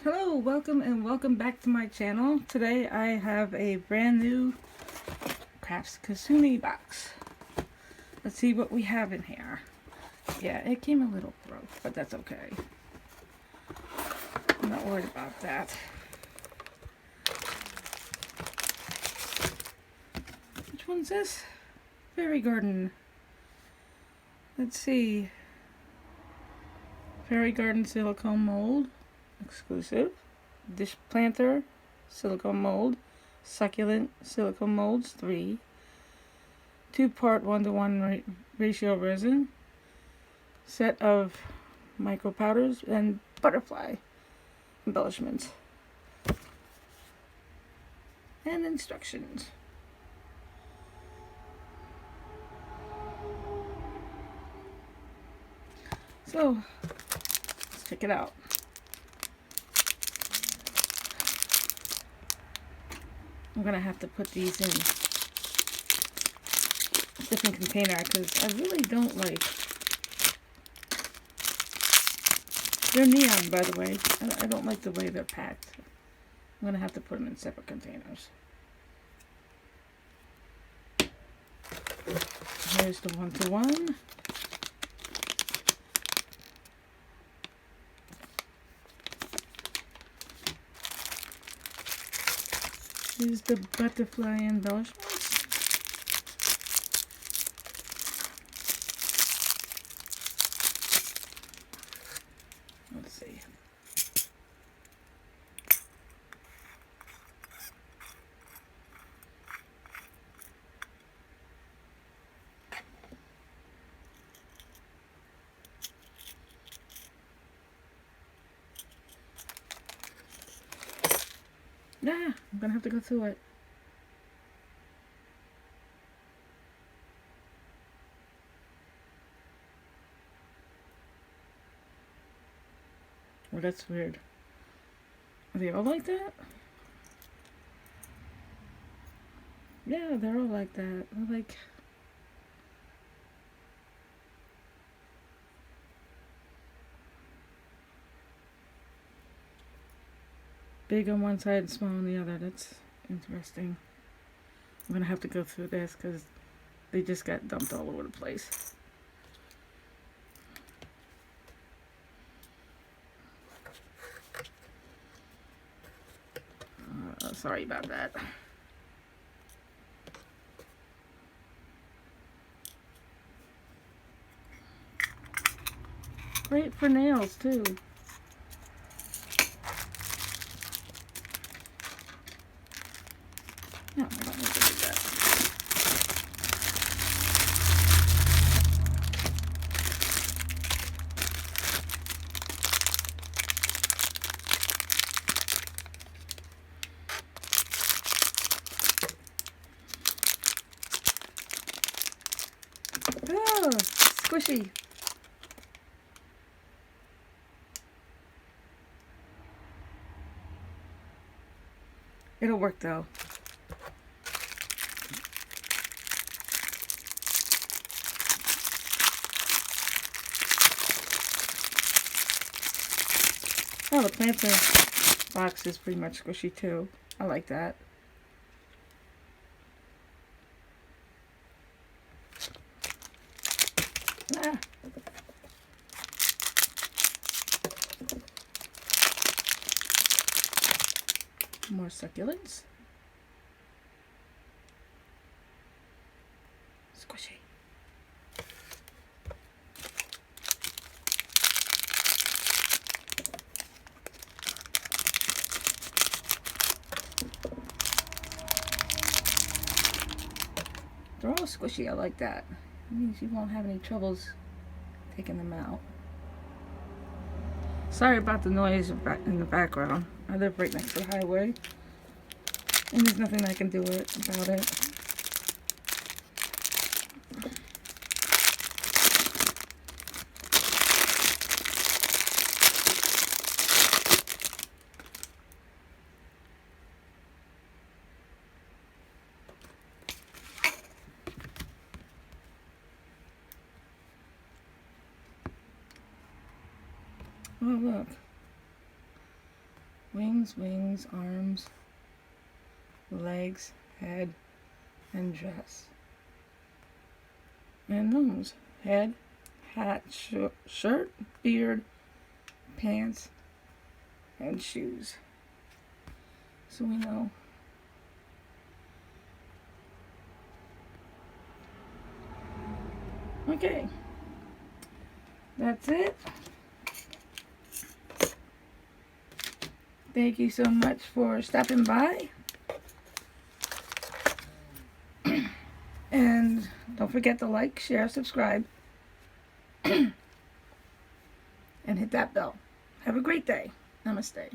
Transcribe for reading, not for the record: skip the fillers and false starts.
Hello, welcome back to my channel. Today I have a brand new craftkitsune box. Let's see what we have in here. Yeah, it came a little broke, but that's okay. I'm not worried about that. Which one's this? Fairy Garden. Let's see. Fairy Garden silicone mold. Exclusive. Dish planter silicone mold. Succulent silicone molds 3. 2-part 1:1 ratio resin. Set of micro powders and butterfly embellishments. And instructions. So, let's check it out. I'm gonna have to put these in a different container because I really don't like. They're neon, by the way. I don't like the way they're packed. I'm gonna have to put them in separate containers. Here's the 1:1. Here's the butterfly embellishments. Let's see. Yeah, I'm gonna have to go through it. Well, that's weird. Are they all like that? Yeah, they're all like that. They're like... big on one side and small on the other. That's interesting. I'm gonna have to go through this because they just got dumped all over the place. Sorry about that. Great for nails too. No, I don't need to do that. Oh, squishy. It'll work though. Oh, the planter box is pretty much squishy too. I like that. Ah. More succulents. Squishy. They're all squishy. I like that. It means you won't have any troubles taking them out. Sorry about the noise in the background. I live right next to the highway, and there's nothing I can do about it. Oh, look. Wings, wings, arms, legs, head, and dress. And nose, head, hat, shirt, beard, pants, and shoes. So we know. Okay, that's it. Thank you so much for stopping by. And don't forget to like, share, subscribe, and hit that bell. Have a great day. Namaste.